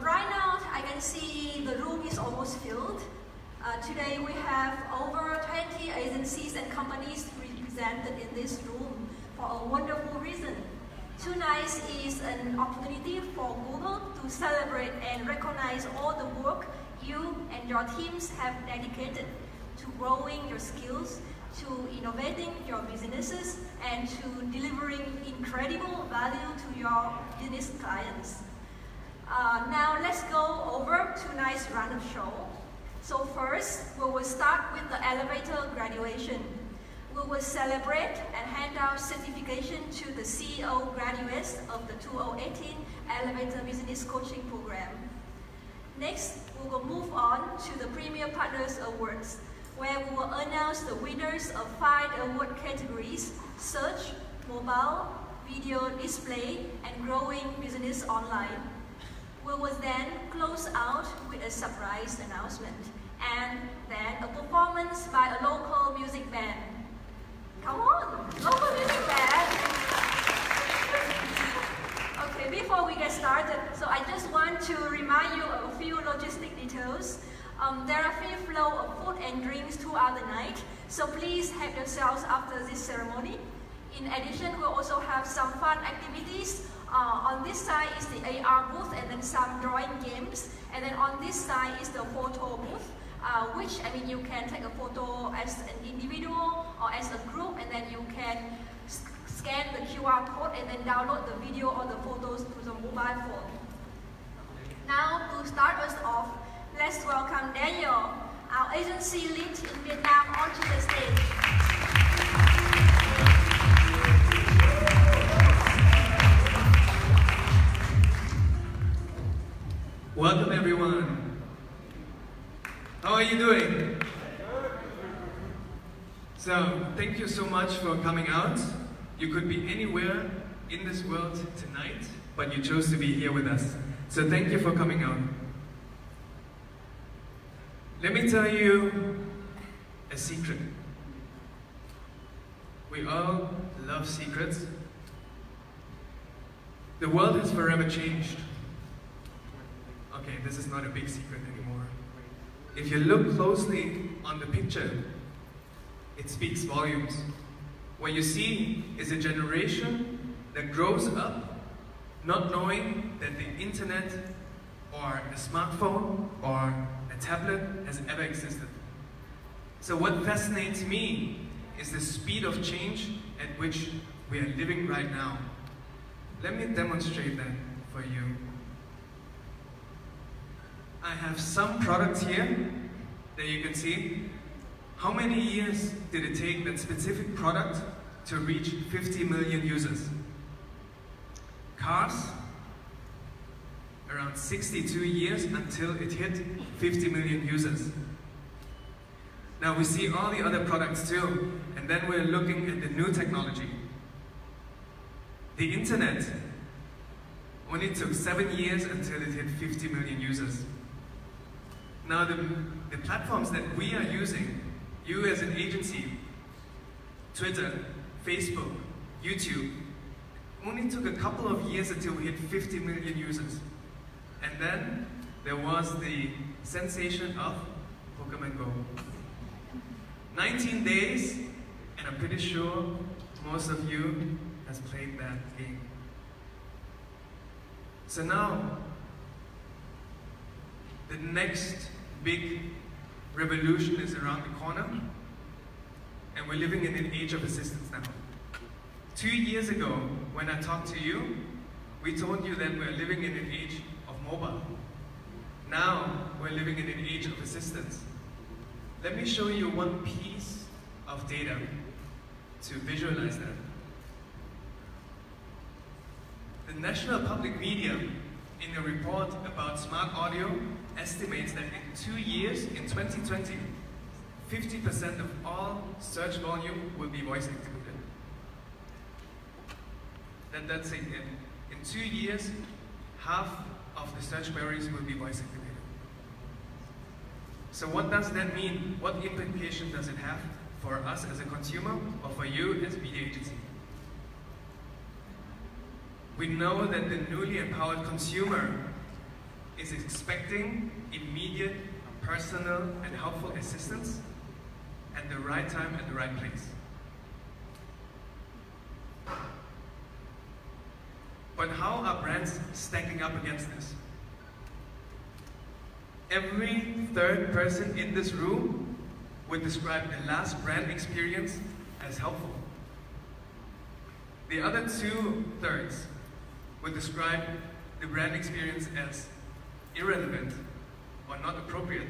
Right now, I can see the room is almost filled. Today we have over 20 agencies and companies represented in this room for a wonderful reason. Tonight is an opportunity for Google to celebrate and recognize all the work you and your teams have dedicated to growing your skills, to innovating your businesses, and to delivering incredible value to your business clients. Now let's go over tonight's random show. So first, we will start with the elevator graduation. We will celebrate and hand out certification to the CEO graduates of the 2018 Elevator Business Coaching Program. Next, we will move on to the Premier Partners Awards, where we will announce the winners of 5 award categories: search, mobile, video display, and growing business online. We will then close out with a surprise announcement, and then a performance by a local music band. Come on, local music band! Okay, before we get started, so I just want to remind you of a few logistic details. There are free flow of food and drinks throughout the night, so please help yourselves after this ceremony. In addition, we'll also have some fun activities. On this side is the AR booth and then some drawing games. And then on this side is the photo booth, which, I mean, you can take a photo as an individual or as a group, and then you can scan the QR code and then download the video or the photos to the mobile phone. Now, to start us off, let's welcome Daniel, our agency lead in Vietnam, onto the stage. Welcome everyone. How are you doing? So, thank you so much for coming out. You could be anywhere in this world tonight, but you chose to be here with us. So thank you for coming out. Let me tell you a secret. We all love secrets. The world has forever changed. Okay, this is not a big secret anymore. If you look closely on the picture, it speaks volumes. What you see is a generation that grows up not knowing that the internet or a smartphone or a tablet has ever existed. So what fascinates me is the speed of change at which we are living right now. Let me demonstrate that for you. I have some products here that you can see. How many years did it take that specific product to reach 50 million users? Cars, around 62 years until it hit 50 million users. Now we see all the other products too, and then we're looking at the new technology. The internet only took 7 years until it hit 50 million users. Now the platforms that we are using, you as an agency, Twitter, Facebook, YouTube, only took a couple of years until we hit 50 million users. And then there was the sensation of Pokemon Go. 19 days, and I'm pretty sure most of you has played that game. So now, the next big revolution is around the corner, and we're living in an age of assistance now. 2 years ago, when I talked to you, we told you that we're living in an age of mobile. Now, we're living in an age of assistance. Let me show you one piece of data to visualize that. The National Public Media, in a report about smart audio, estimates that in 2 years, in 2020, 50% of all search volume will be voice activated. That's it. In 2 years, half of the search queries will be voice activated. So what does that mean? What implication does it have for us as a consumer or for you as a media agency? We know that the newly empowered consumer is expecting immediate, personal, and helpful assistance at the right time, at the right place. But how are brands stacking up against this? Every third person in this room would describe the last brand experience as helpful. The other 2/3 would describe the brand experience as irrelevant or not appropriate.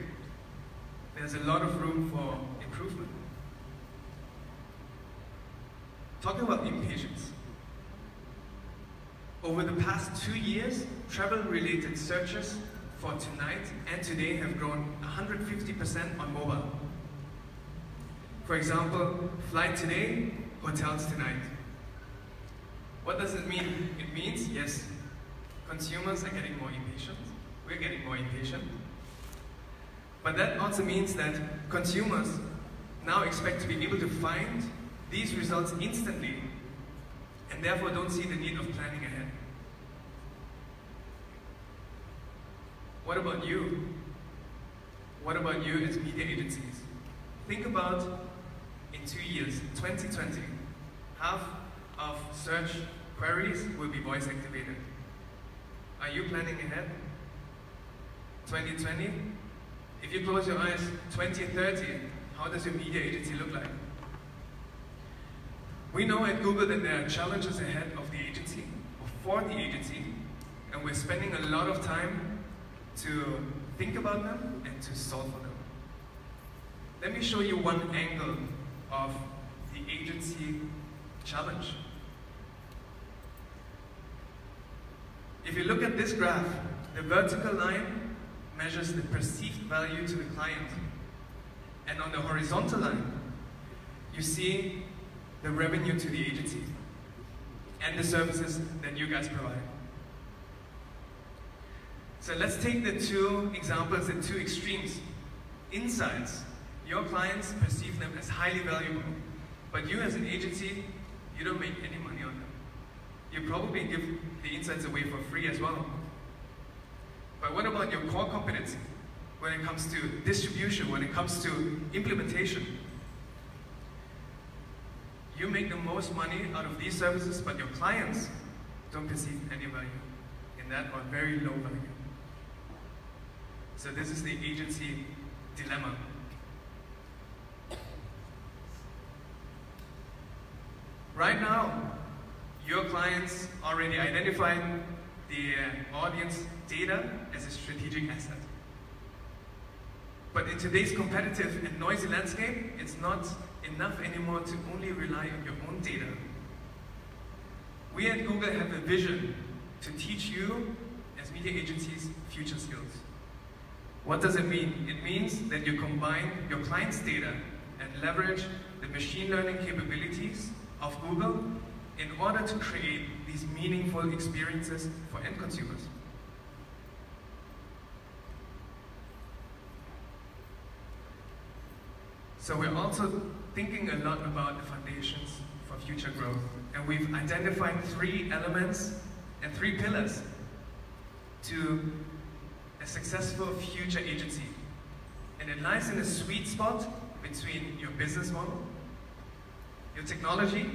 There's a lot of room for improvement. Talking about impatience. Over the past 2 years, travel-related searches for tonight and today have grown 150% on mobile. For example, flight today, hotels tonight. What does it mean? It means, yes, consumers are getting more impatient. We're getting more impatient. But that also means that consumers now expect to be able to find these results instantly and therefore don't see the need of planning ahead. What about you? What about you as media agencies? Think about in 2 years, 2020, half of search queries will be voice activated. Are you planning ahead? 2020? If you close your eyes, 2030, how does your media agency look like? We know at Google that there are challenges ahead of the agency, or for the agency, and we're spending a lot of time to think about them and to solve for them. Let me show you one angle of the agency challenge. If you look at this graph, the vertical line measures the perceived value to the client. And on the horizontal line, you see the revenue to the agency and the services that you guys provide. So let's take the 2 examples, the 2 extremes. Insights, your clients perceive them as highly valuable, but you as an agency, you don't make any money on them. You probably give the insights away for free as well. But what about your core competency when it comes to distribution, when it comes to implementation? You make the most money out of these services, but your clients don't perceive any value in that or very low value. So this is the agency dilemma. Right now, your clients already identified the audience data as a strategic asset. But in today's competitive and noisy landscape, it's not enough anymore to only rely on your own data. We at Google have a vision to teach you, as media agencies, future skills. What does it mean? It means that you combine your client's data and leverage the machine learning capabilities of Google in order to create these meaningful experiences for end consumers. So we're also thinking a lot about the foundations for future growth. And we've identified 3 elements and 3 pillars to a successful future agency. And it lies in a sweet spot between your business model, your technology,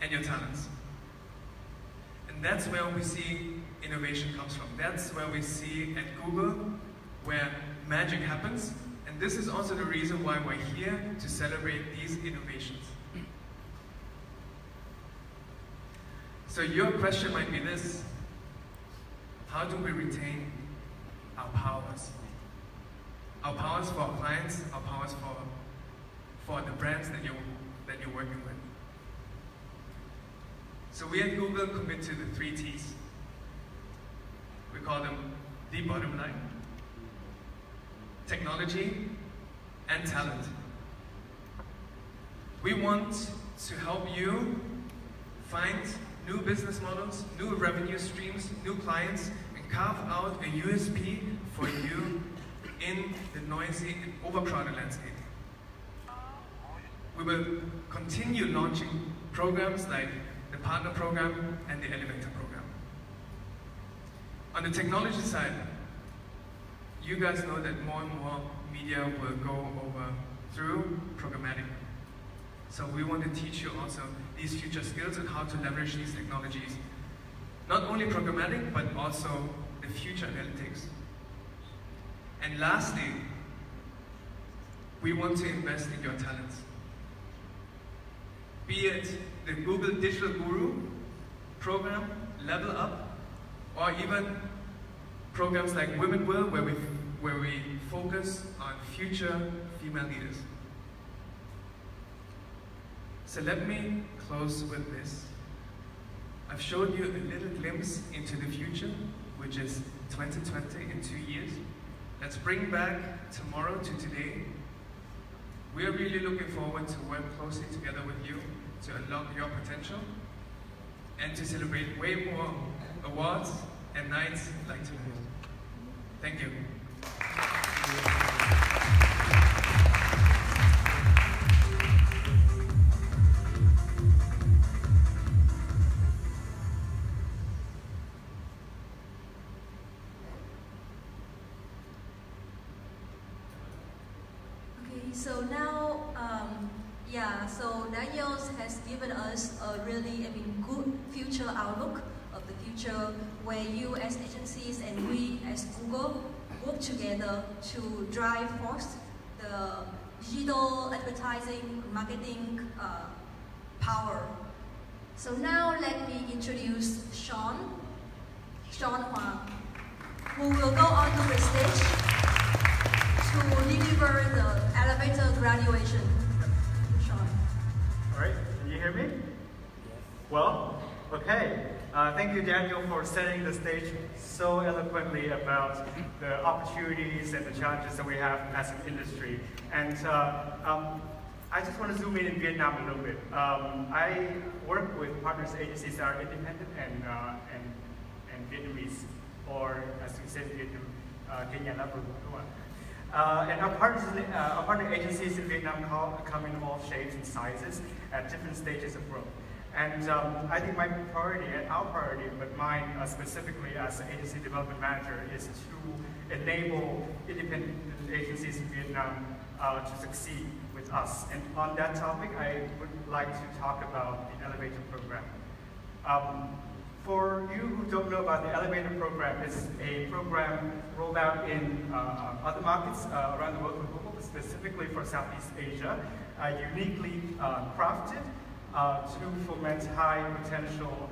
and your talents. And that's where we see innovation comes from. That's where we see at Google where magic happens. And this is also the reason why we're here to celebrate these innovations. So your question might be this: how do we retain our powers? Our powers for our clients, our powers for the brands that you're working with. So we at Google commit to the 3 T's. We call them the bottom line, technology, and talent. We want to help you find new business models, new revenue streams, new clients, and carve out a USP for you in the noisy and overcrowded landscape. We will continue launching programs like the Partner Program and the Elevator Program. On the technology side, you guys know that more and more media will go over through programmatic. So we want to teach you also these future skills and how to leverage these technologies. Not only programmatic, but also the future analytics. And lastly, we want to invest in your talents. Be it the Google Digital Guru program, Level Up, or even programs like Women Will, where we focus on future female leaders. So let me close with this. I've showed you a little glimpse into the future, which is 2020 in 2 years. Let's bring back tomorrow to today. We are really looking forward to work closely together with you to unlock your potential and to celebrate way more awards and nights like tonight. Thank you. So now, so Daniel has given us a really, good future outlook of the future where you as agencies and we as Google work together to drive forth the digital advertising, marketing power. So now let me introduce Sean Huang, who will go onto the stage to deliver the elevator graduation. Sean. All right, can you hear me? Well, okay. Thank you, Daniel, for setting the stage so eloquently about the opportunities and the challenges that we have as an industry. And I just want to zoom in Vietnam a little bit. I work with partners agencies that are independent and Vietnamese, or as we say in Vietnam, and our partner agencies in Vietnam come in all shapes and sizes at different stages of growth. And I think my priority, and our priority, but mine specifically as an agency development manager, is to enable independent agencies in Vietnam to succeed with us. And on that topic, I would like to talk about the Elevator Program. For you who don't know about the Elevator Program, it's a program rolled out in other markets around the world for Google, but specifically for Southeast Asia, uniquely crafted to foment high potential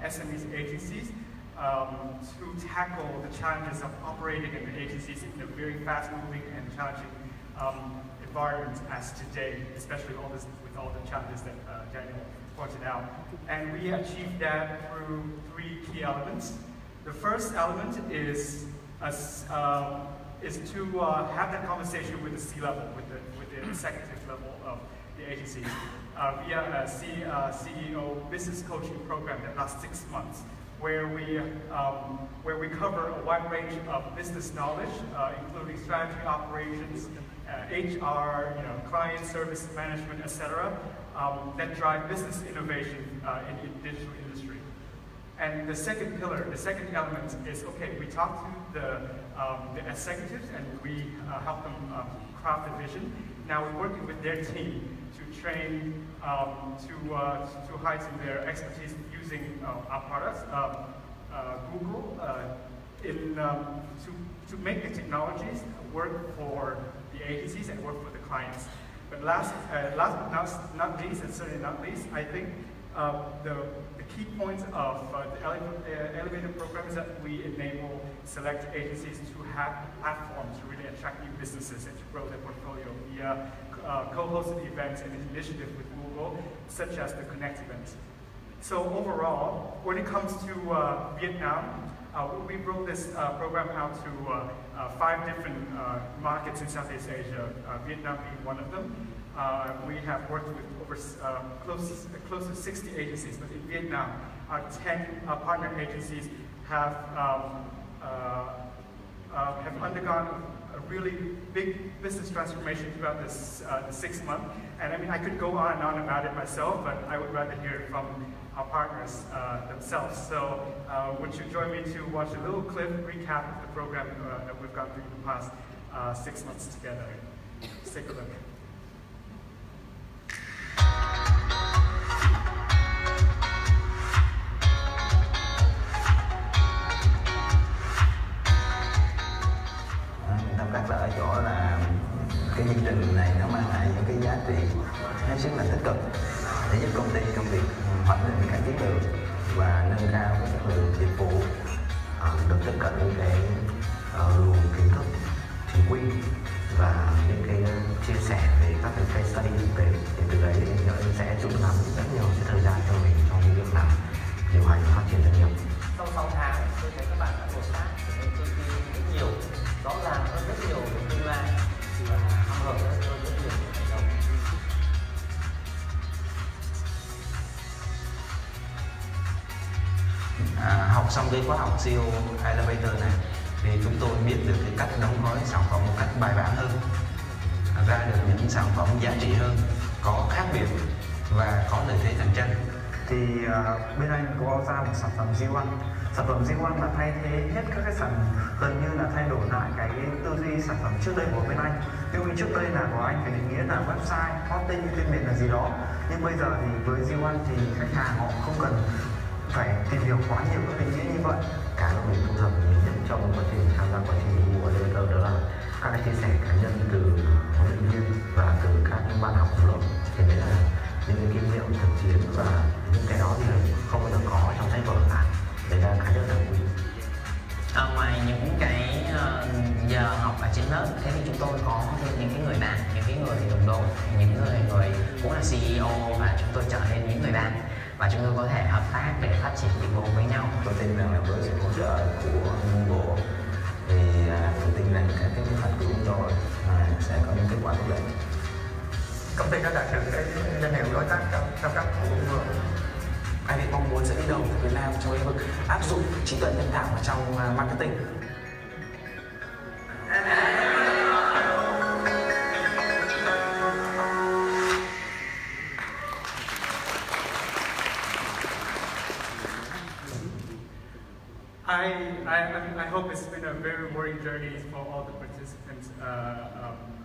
SMEs agencies to tackle the challenges of operating in the agencies in a very fast-moving and challenging environment as today, especially with all the challenges that Daniel pointed out. And we achieved that through 3 key elements. The first element is to have that conversation with the C-level, with the executive level of the agency, via a CEO business coaching program that lasts 6 months, where we cover a wide range of business knowledge, including strategy, operations, HR, client service management, etc., that drive business innovation in the digital industry. And the second pillar, the second element is, okay, we talk to the executives and we help them craft the vision. Now we're working with their team to train, to heighten their expertise using our products, Google, to make the technologies work for the agencies and work for the clients. But last but not least, and certainly not least, I think the key points of the elevator program is that we enable select agencies to have platforms to really attract new businesses and to grow their portfolio via co-hosted events and initiatives with Google, such as the Connect event. So overall, when it comes to Vietnam, we rolled this program out to 5 different markets in Southeast Asia, Vietnam being one of them. We have worked with over close to 60 agencies, but in Vietnam, our 10 partner agencies have undergone a really big business transformation throughout this the 6 months. And I mean, I could go on and on about it myself, but I would rather hear it from our partners themselves. So would you join me to watch a little clip recap of the program that we've gone through the past 6 months together? Let's take a look. Tâm đắc là ở chỗ là cái chương trình này nó mang lại những cái giá trị hết sức là tích cực để giúp công ty trong việc hoạch định các chiến lược và nâng cao cái chất lượng dịch vụ, được tiếp cận những cái luồng kiến thức chính quy và những cái chia sẻ về các cái case study thực tế, thì từ đấy em sẽ rút ngắn rất nhiều cái thời gian cho mình trong cái việc làm điều hành phát triển doanh nghiệp. Sau 6 tháng tôi thấy các bạn đã đột phá trở nên tự tin rất nhiều, rõ ràng hơn rất nhiều về tương lai và hăm hở hơn rất nhiều về hành động. Học xong cái khóa học CEO Elevator này thì chúng tôi biết được cái cách đóng gói sản phẩm một cách bài bản hơn, ra được những sản phẩm giá trị hơn, có khác biệt và có lợi thế cạnh tranh. Thì bên anh có ra một sản phẩm Z1. Sản phẩm Z1 là thay thế hết các cái gần như là thay đổi lại cái tư duy sản phẩm trước đây của bên anh. Ví dụ trước đây là của anh phải định nghĩa là website, hosting, tên miền là gì đó. Nhưng bây giờ thì với Z1 thì khách hàng họ không cần phải tìm hiểu quá nhiều các định nghĩa như vậy. Cái mà mình thu thập nhiều nhất trong quá trình tham gia quá trình mua Elevator đó là các cái chia sẻ cá nhân từ huấn luyện viên và từ các ban học của lớp. Thì đấy là những cái kinh nghiệm thực chiến và những cái đó thì không bao giờ có trong sách vở cả. Đấy là khá rất là quý. Ngoài những cái giờ học ở trên lớp, thế thì chúng tôi có những cái người bạn, những cái người đồng đội, những người cũng là CEO và chúng tôi trở nên những người bạn và chúng tôi có thể hợp tác để phát triển dịch vụ với nhau. Tôi tin rằng là với sự hỗ trợ của Google thì tôi tin rằng các cái kế hoạch của chúng tôi sẽ có những kết quả tốt đẹp. Công ty đã đạt được cái danh hiệu đối tác cao cấp của Google. Ai mong muốn sẽ đi đầu tại Việt Nam trong lĩnh vực áp dụng trí tuệ nhân tạo trong marketing. I hope it's been a very rewarding journey for all the participants,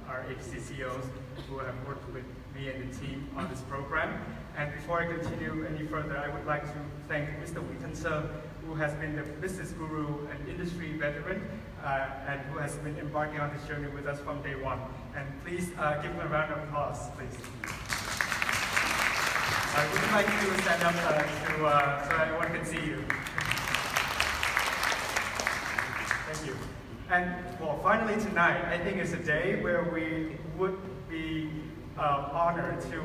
our agency CEOs who have worked with me and the team on this program. And before I continue any further, I would like to thank Mr. Wittenser, who has been the business guru and industry veteran, and who has been embarking on this journey with us from day one. And please give him a round of applause, please. Would you like to stand up so everyone can see you? Thank you. And well, finally tonight, I think it's a day where we would be honored to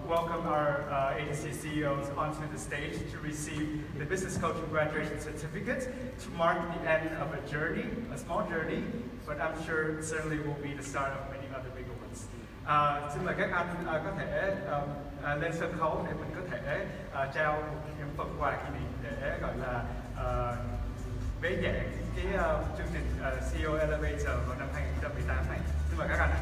welcome our agency CEOs onto the stage to receive the business coaching graduation certificate to mark the end of a journey, a small journey, but I'm sure it certainly will be the start of many other bigger ones. Xin mời các anh có thể lên sân khấu để mình có thể trao những phần quà kỷ niệm để gọi là bế giảng cái chương trình CEO Elevator vào năm 2018 này. Xin mời các anh ạ.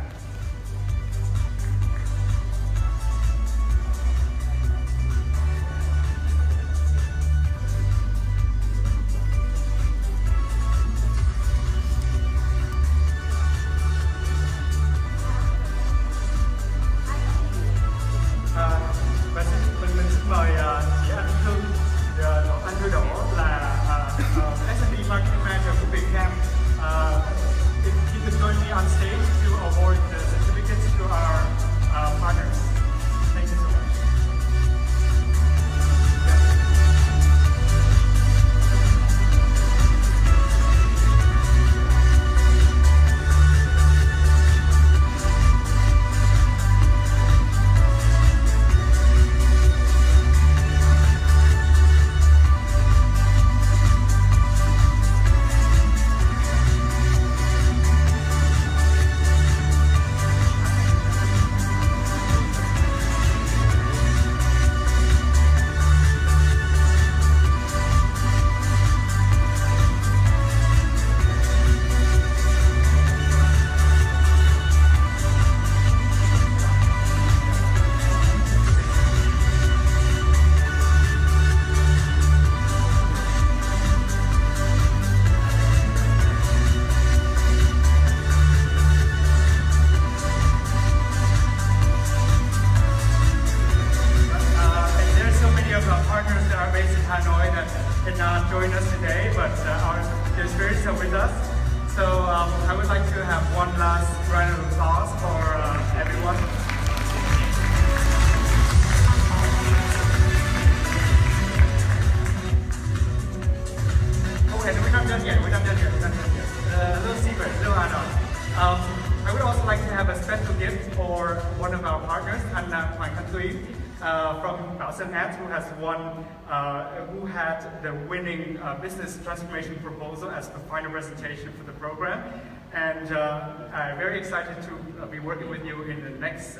Who had the winning business transformation proposal as the final presentation for the program. And I'm very excited to be working with you in the next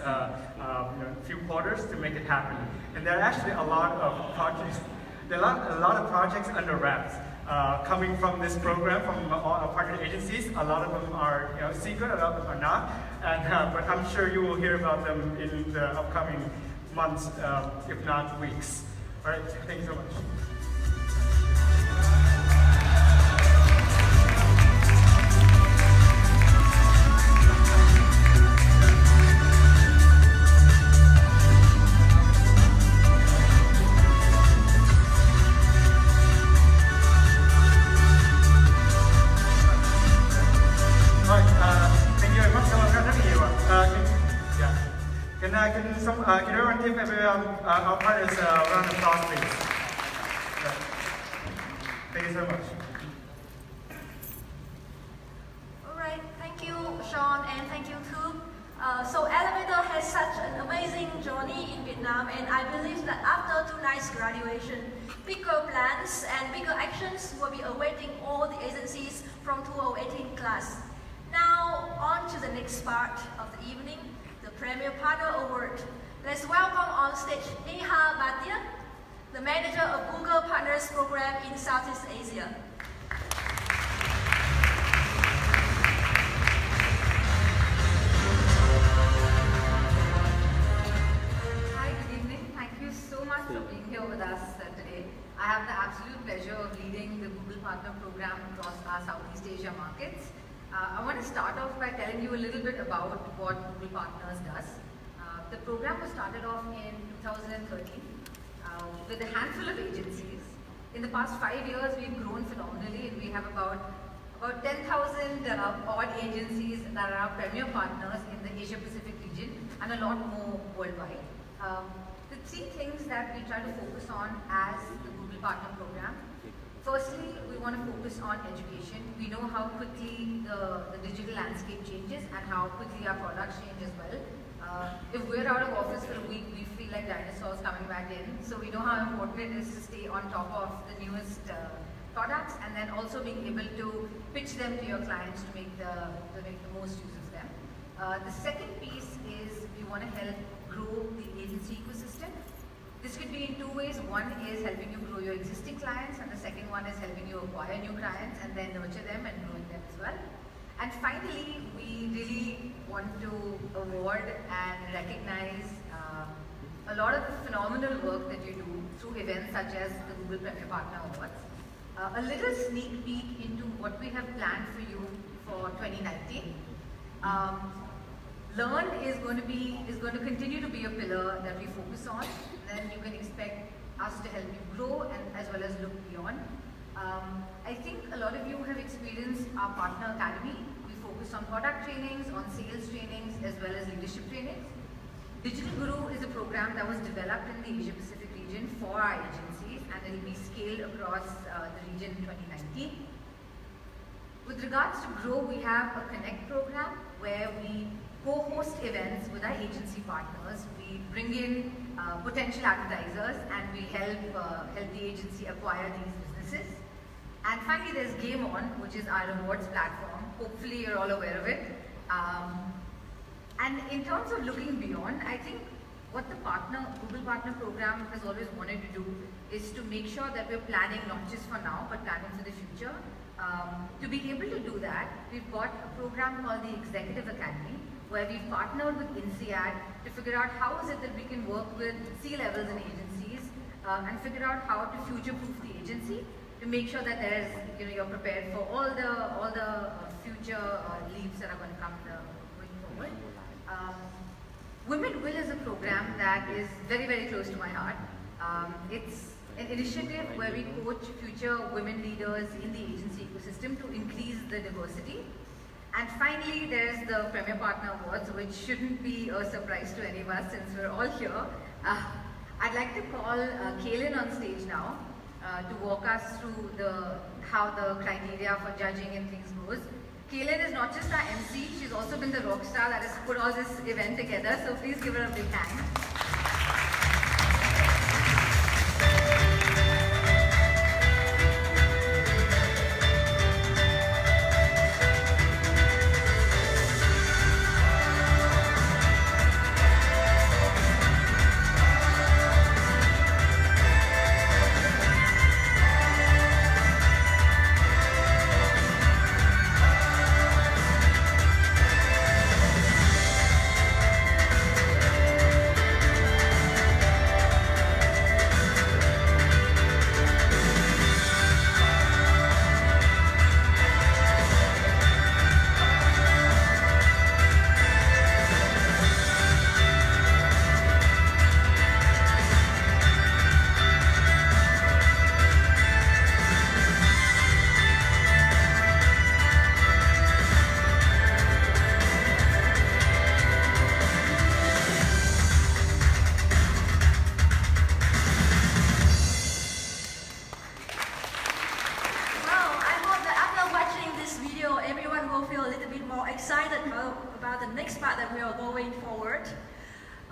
few quarters to make it happen. And there are actually a lot of projects. There are a lot of projects under wraps coming from this program from all our partner agencies. A lot of them are secret, a lot of them are not. And but I'm sure you will hear about them in the upcoming months, if not weeks. All right, thank you so much. Can everyone give our partners a round of applause, please? Thank you so much. All right, thank you, Sean, and thank you, too. So Elevator has such an amazing journey in Vietnam, and I believe that after tonight's graduation, bigger plans and bigger actions will be awaiting all the agencies from 2018 class. Now, on to the next part of the evening, the Premier Partner Award. Let's welcome on stage Neha Bhatia, the manager of Google Partners Program in Southeast Asia. Hi, good evening. Thank you so much for being here with us today. I have the absolute pleasure of leading the Google Partner Program across our Southeast Asia markets. I want to start off by telling you a little bit about what Google Partners does. The program was started off in 2013 with a handful of agencies. In the past 5 years, we've grown phenomenally, and we have about 10,000 odd agencies that are our premier partners in the Asia-Pacific region, and a lot more worldwide. The three things that we try to focus on as the Google Partner Program Firstly, we want to focus on education. We know how quickly the digital landscape changes and how quickly our products change as well. If we're out of office for a week, we feel like dinosaurs coming back in. So we know how important it is to stay on top of the newest products, and then also being able to pitch them to your clients to make the most use of them. The second piece is we want to help grow the agency ecosystem. This could be in two ways. One is helping you grow your existing clients, and the second one is helping you acquire new clients and then nurture them and growing them as well. And finally, we really want to award and recognize a lot of the phenomenal work that you do through events such as the Google Premier Partner Awards. A little sneak peek into what we have planned for you for 2019. Learn is going to continue to be a pillar that we focus on. Then you can expect us to help you grow and as well as look beyond. I think a lot of you have experienced our partner academy. We focus on product trainings, on sales trainings, as well as leadership trainings. Digital Guru is a program that was developed in the Asia Pacific region for our agencies, and it will be scaled across the region in 2019. With regards to Grow, we have a Connect program where we co-host events with our agency partners. We bring in potential advertisers and we help the agency acquire these businesses. And finally, there's Game On, which is our rewards platform. Hopefully, you're all aware of it. And in terms of looking beyond, I think what the Google Partner Program has always wanted to do is to make sure that we're planning not just for now, but planning for the future. To be able to do that, we've got a program called the Executive Academy, where we've partnered with INSEAD to figure out how is it that we can work with C-levels in agencies and figure out how to future-proof the agency to make sure that there's, you're prepared for all the future leaps that are going to come going forward. Women Will is a program that is very, very close to my heart. It's an initiative where we coach future women leaders in the agency ecosystem to increase the diversity. And finally, there's the Premier Partner Awards, which shouldn't be a surprise to any of us since we're all here. I'd like to call Kaylin on stage now to walk us through how the criteria for judging and things goes. Kaylin is not just our MC, she's also been the rock star that has put all this event together, so please give her a big hand.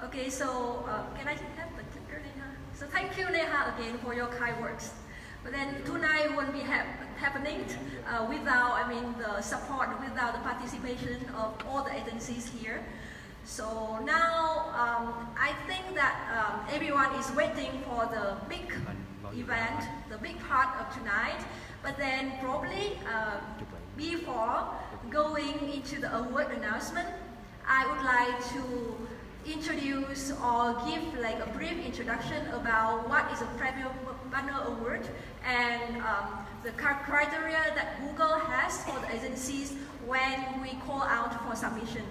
Okay, so can I have the clicker, Neha? So thank you, Neha, again for your kind words. But then tonight won't be happening without, the support, without the participation of all the agencies here. So now I think that everyone is waiting for the big event, the big part of tonight. But then probably before going into the award announcement, I would like to introduce or give like a brief introduction about what is a Premier Partner Award and the criteria that Google has for the agencies when we call out for submission.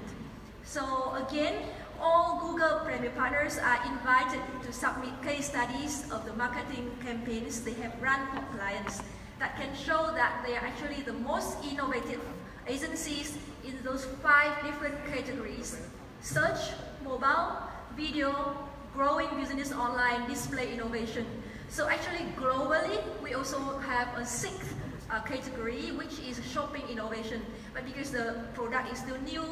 So again, all Google Premier Partners are invited to submit case studies of the marketing campaigns they have run for clients that can show that they are actually the most innovative agencies in those 5 different categories: search, mobile, video, growing business online, display innovation. So actually globally, we also have a sixth category, which is shopping innovation. But because the product is still new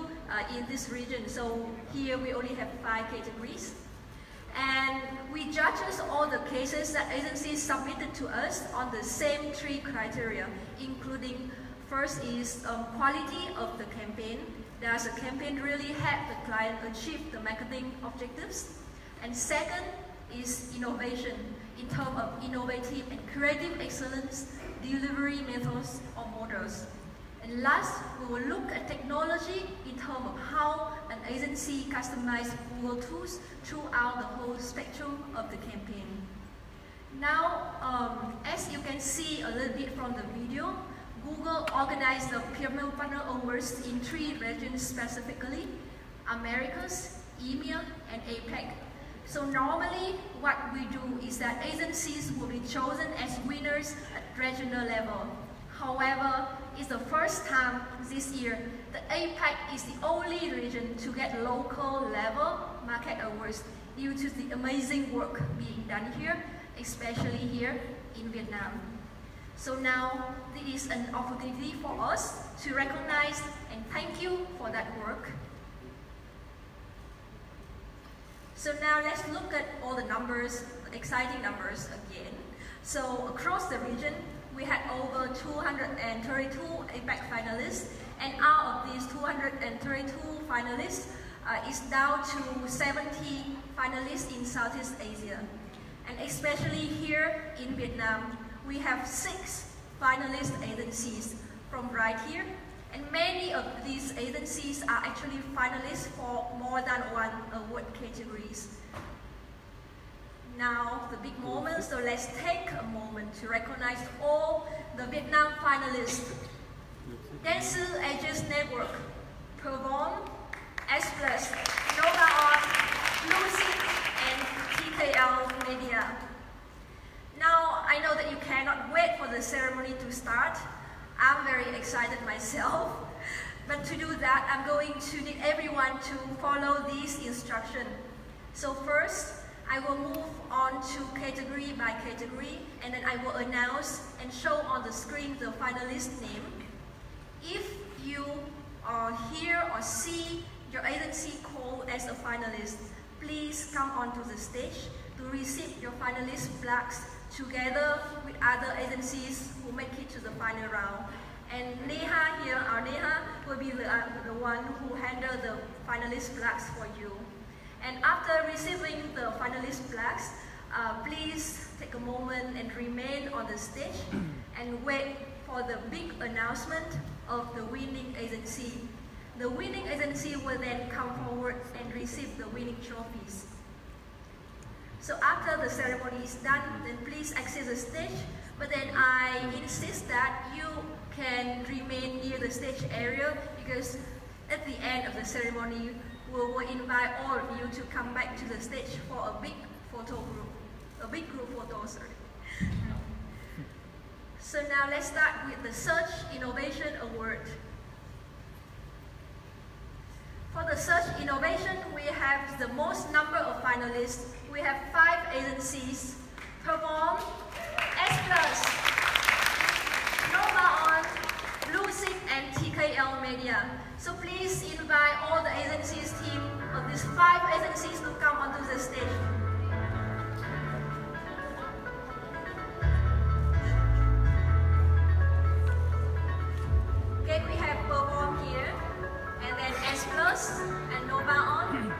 in this region, so here we only have 5 categories. And we judge all the cases that agencies submitted to us on the same 3 criteria, including first is quality of the campaign. Does the campaign really help the client achieve the marketing objectives? And second is innovation in terms of innovative and creative excellence, delivery methods or models. And last, we will look at technology in terms of how an agency customizes Google tools throughout the whole spectrum of the campaign. Now, as you can see a little bit from the video, Google organized the Premier Partner Awards in 3 regions specifically: Americas, EMEA, and APAC. So normally, what we do is that agencies will be chosen as winners at regional level. However, it's the first time this year that APAC is the only region to get local level market awards due to the amazing work being done here, especially here in Vietnam. So now, this is an opportunity for us to recognize and thank you for that work. So now let's look at all the numbers, the exciting numbers again. So across the region, we had over 232 APAC finalists, and out of these 232 finalists, it's down to 70 finalists in Southeast Asia. And especially here in Vietnam, we have 6 finalist agencies from right here, and many of these agencies are actually finalists for more than 1 award categories. Now, the big moment, so let's take a moment to recognize all the Vietnam finalists. Dancer Ages Network, Perform, Adsplus, Lucy, and TKL Media. Now, I know that you cannot wait for the ceremony to start. I'm very excited myself. But to do that, I'm going to need everyone to follow these instructions. So first, I will move on to category by category, and then I will announce and show on the screen the finalist name. If you hear or see your agency called as a finalist, please come onto the stage to receive your finalist plaques together with other agencies who make it to the final round. And Neha here, our Neha, will be the one who handle the finalist plaques for you. And after receiving the finalist plaques, please take a moment and remain on the stage and wait for the big announcement of the winning agency. The winning agency will then come forward and receive the winning trophies. So after the ceremony is done, then please exit the stage, but then I insist that you can remain near the stage area, because at the end of the ceremony, we will invite all of you to come back to the stage for a big photo group, a big group photo, sorry. So now let's start with the Search Innovation Award. For the Search Innovation, we have the most number of finalists. We have 5 agencies: Perform, Adsplus, Lucy, and TKL Media. So please invite all the agencies team of these 5 agencies to come onto the stage. Okay, we have Perform here, and then Adsplus and Perform.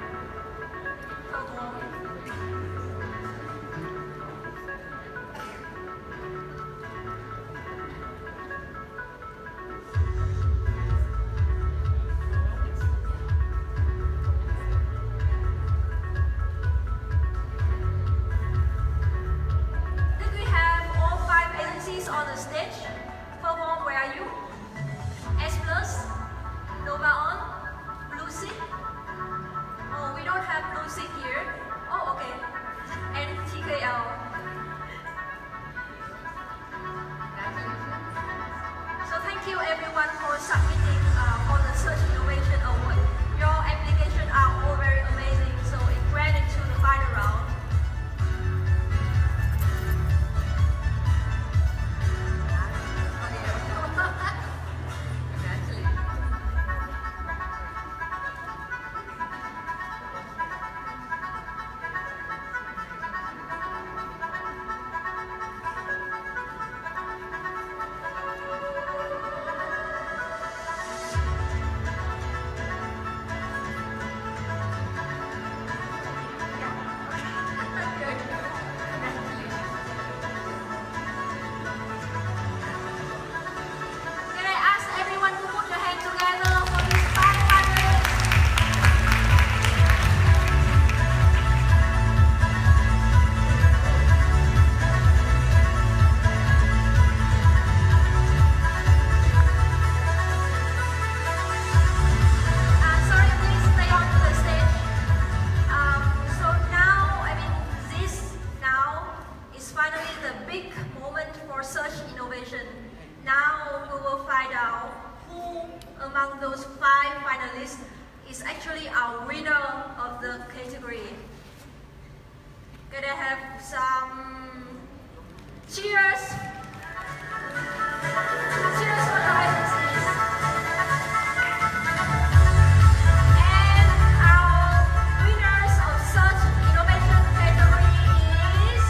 On the stage. Perform, where are you? Adsplus, Lucy. Oh, we don't have Lucy here. is actually our winner of the category. Can I have some cheers? Cheers for the agencies. And our winners of such innovation category is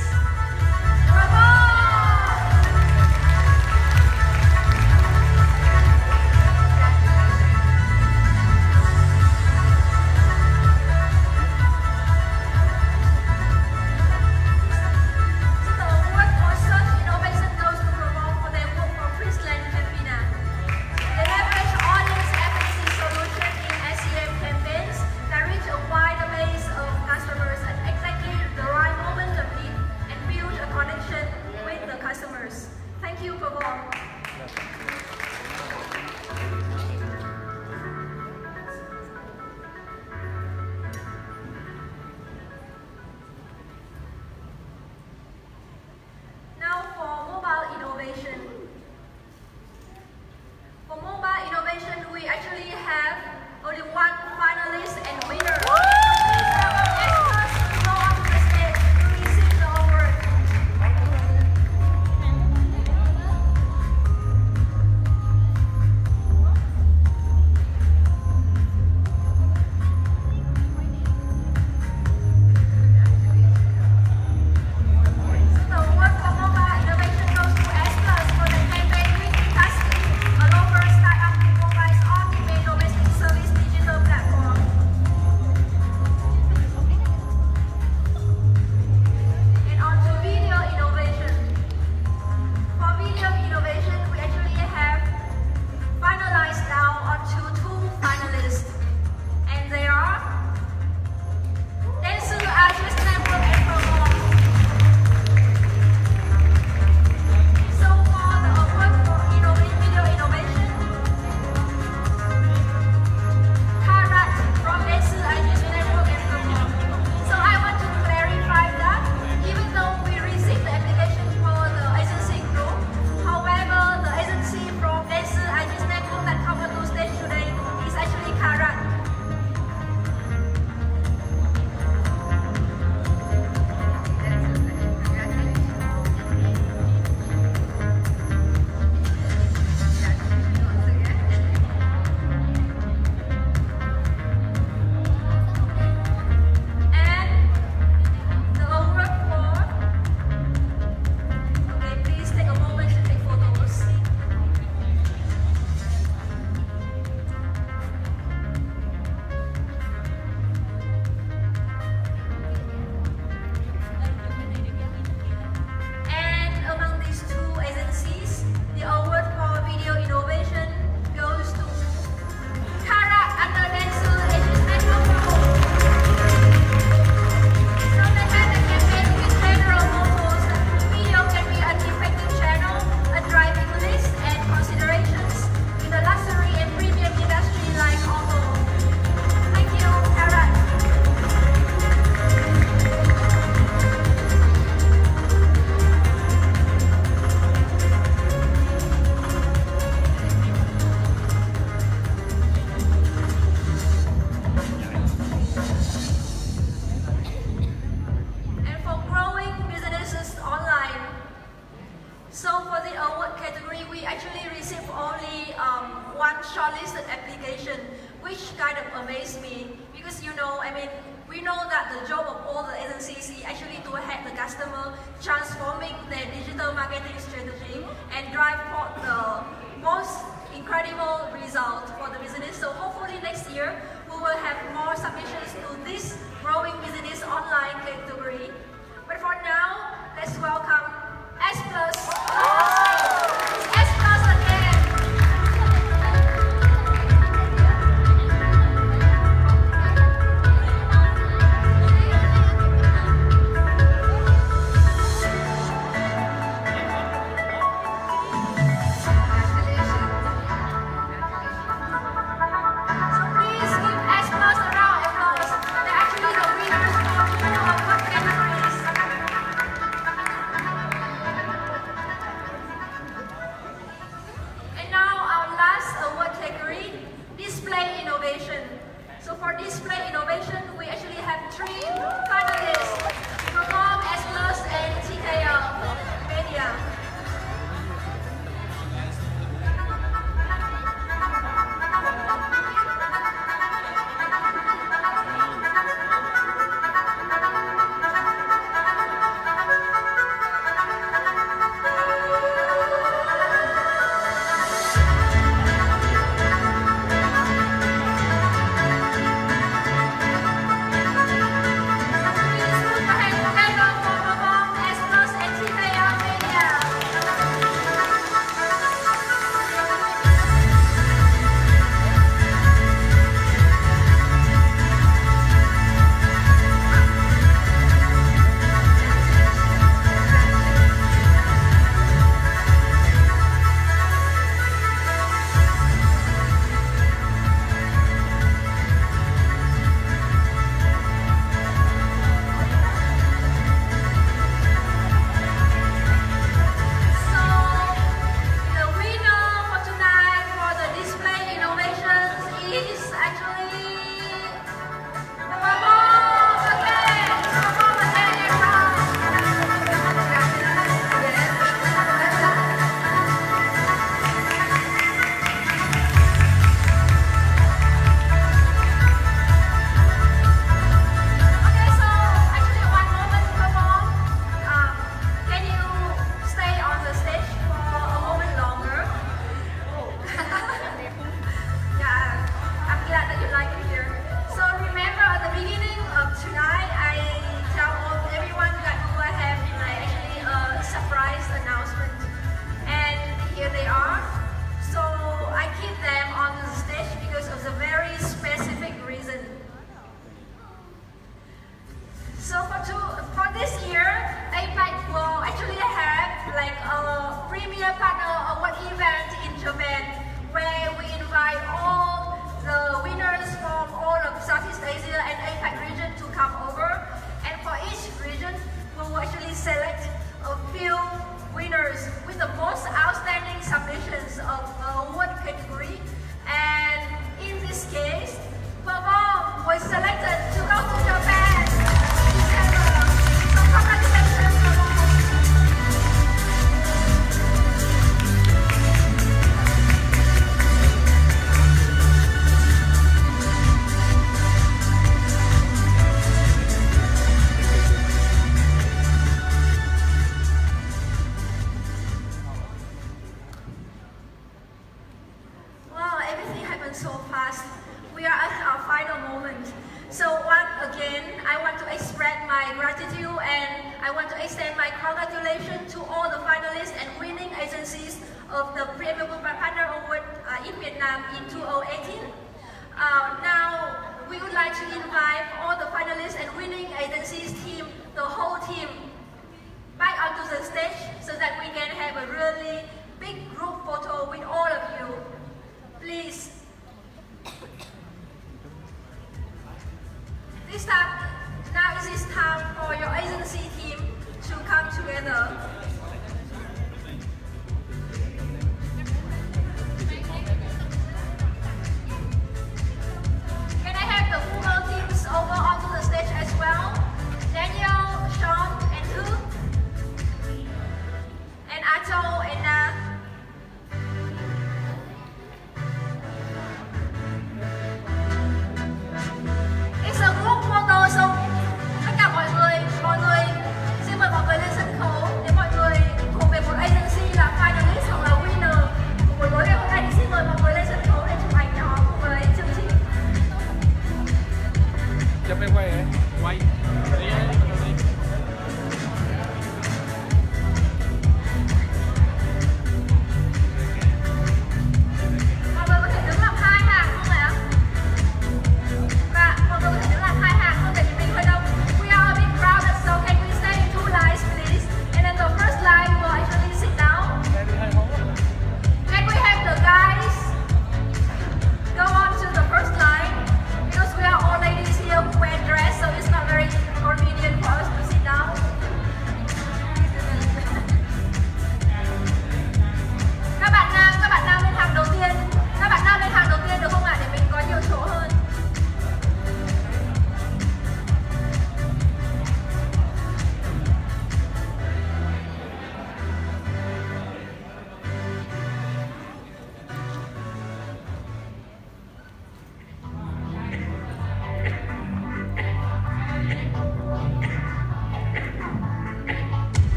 display innovation, we actually have 3 finalists: Công, Adsplus, and media. Of the Premium Partner Award in Vietnam in 2018. Now, we would like to invite all the finalists and winning agencies team, the whole team, back onto the stage so that we can have a really big group photo with all of you. Please. Now it is time for your agency team to come together. Over onto the stage as well. Daniel, Sean, and Tu, and Ato, and Na. It's a group photo, so tất cả mọi người xin mời mọi người lên sân khấu để mọi người thuộc về một agency là finalist hoặc là winner của buổi tối ngày hôm nay thì xin mời mọi người lên sân khấu để chụp ảnh nhỏ cùng với chương trình. Chụp em quay hả? Quay. Đi đi. Mọi người có thể đứng làm hai hàng không ạ? Và mọi người có thể đứng làm hai hàng không, tại vì mình hơi đông. We are a bit crowded, so can we stay in 2 lines please? And then the first line will actually sit down. Can we have the guys go on to the first line? Because we are all ladies here who wear dress, so it's not very convenient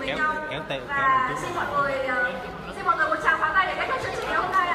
với nhau. Và xin mọi người một tràng pháo tay để kết thúc chương trình ngày hôm nay.